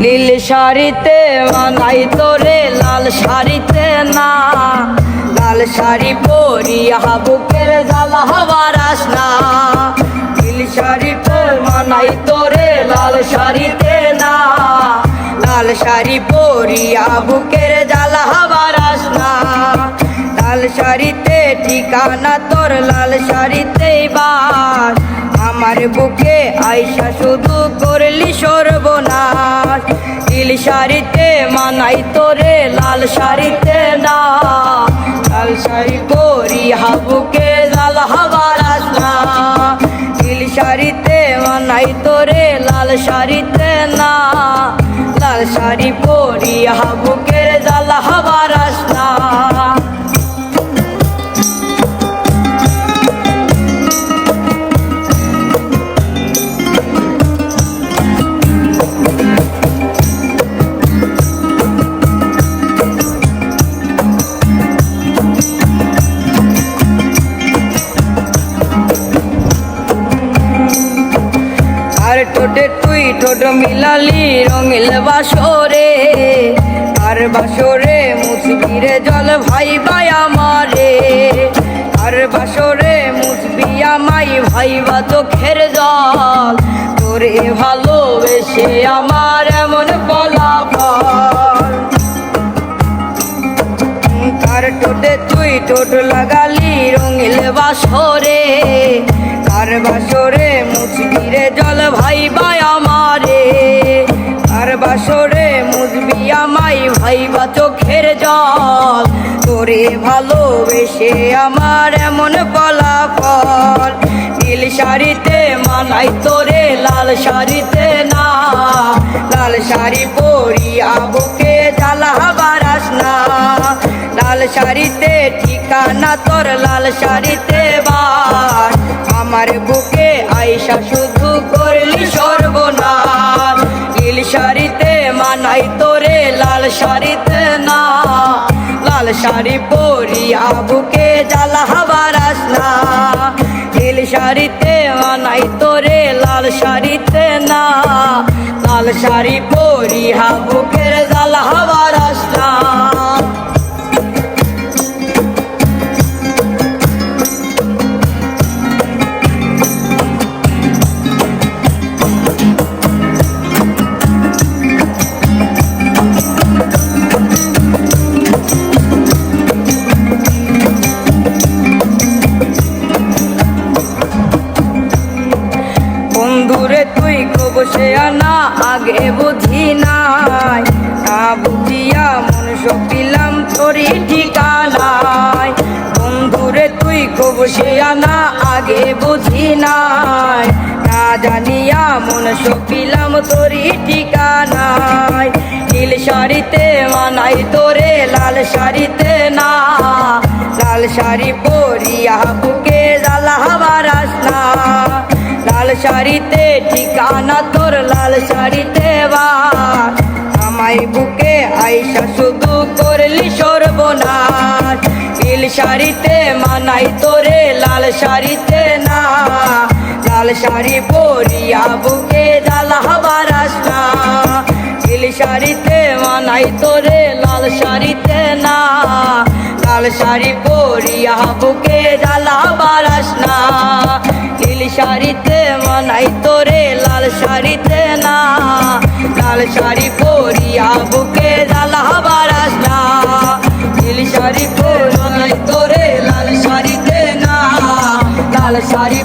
নীল শাড়িতে মানাই তোরে লাল শাড়িতে না, লাল শাড়ি পরিয়া বুকের জ্বালা বারাস না। নীল শাড়িতে মানাই তোরে লাল শাড়িতে না, লাল শাড়ি পরিয়া বুকের জ্বালা বারাস না। লাল শাড়িতে ঠিকানা তোর লাল শাড়িতেই বাস, আমার বুকে আইসা শুধু করলি সর্বনাশ। নীল শাড়িতে মানাই তোরে লাল শাড়িতে না, লাল শাড়ি পরিয়া বুকে জ্বালা বারাস না। নীল শাড়িতে মানাই তোরে লাল শাড়িতে না, লাল শাড়ি পরিয়া বুকের জ্বালা বারাস না। আর ঠোঁটে তুই ঠোঁট মিলালি রঙিল বাসরে, আর বাসরে মুসবিরে জল ভাই ভাই আমারে। আর বাসরে মুসবি আমাই ভাইবা চোখের জল, তোরে ভালোবেসে আমার এমন ফলাফল। তার ঠোঁটে তুই ঠোঁট লাগালি রঙিল বাসরে, আর বাসরে মুসবিরে জল ভাই ভাই আমারে। আর বাসরে মুসবি আমাই ভাইবা চোখের জল, তোরে ভালোবেসে আমার এমন ফলাফল। নীল শাড়িতে মানাই তোরে লাল শাড়িতে না, লাল শাড়ি পরিয়া বুকে জ্বালা বারাস না। লাল শাড়িতে ঠিকানা তোর লাল শাড়িতে বাস, আমার বুকে আইসা শুধু করলি সর্বনাশ। নীল শাড়িতে মানাই তোরে লাল শাড়িতে না, লাল শাড়ি পরিয়া বুকে জ্বালা বারাস না। নীল শাড়িতে মানাই তোরে লাল শাড়িতে না, লাল শাড়ি পরিয়া বুকের জ্বালা বারাস না। বন্ধুরে তুই কবসে আনা আগে বুঝি নাই, না বুঝিয়া মন সপিলাম তোরই ঠিকানায়। বন্ধুরে তুই কবসে আনা আগে বুঝি নাই, না জানিয়া মন সপিলাম তোরই ঠিকানায়। নীল শাড়িতে মানাই তোরে লাল শাড়িতে না, লাল শাড়ি পরিয়া বুকে জ্বালা বারাস না। লাল শাড়িতে ঠিকানা তোর লাল শাড়িতে বাস, আমায় বুকে আইসা শুধু করলি সর্বনাশ। নীল শাড়িতে মানাই তোরে লাল শাড়িতে না, লাল শাড়ি পরিয়া বুকে জ্বালা বারাস না। নীল শাড়িতে মানাই তোরে লাল শাড়িতে না, লাল শাড়ি পরিয়া বুকে জ্বালা বারাস না। নীল শাড়িতে মানাই তোরে লাল শাড়িতে না, লাল শাড়ি পরিয়া বুকে জ্বালা বারাস না। নীল শাড়ি মানাই তোরে লাল শাড়িতে না, লাল শাড়ি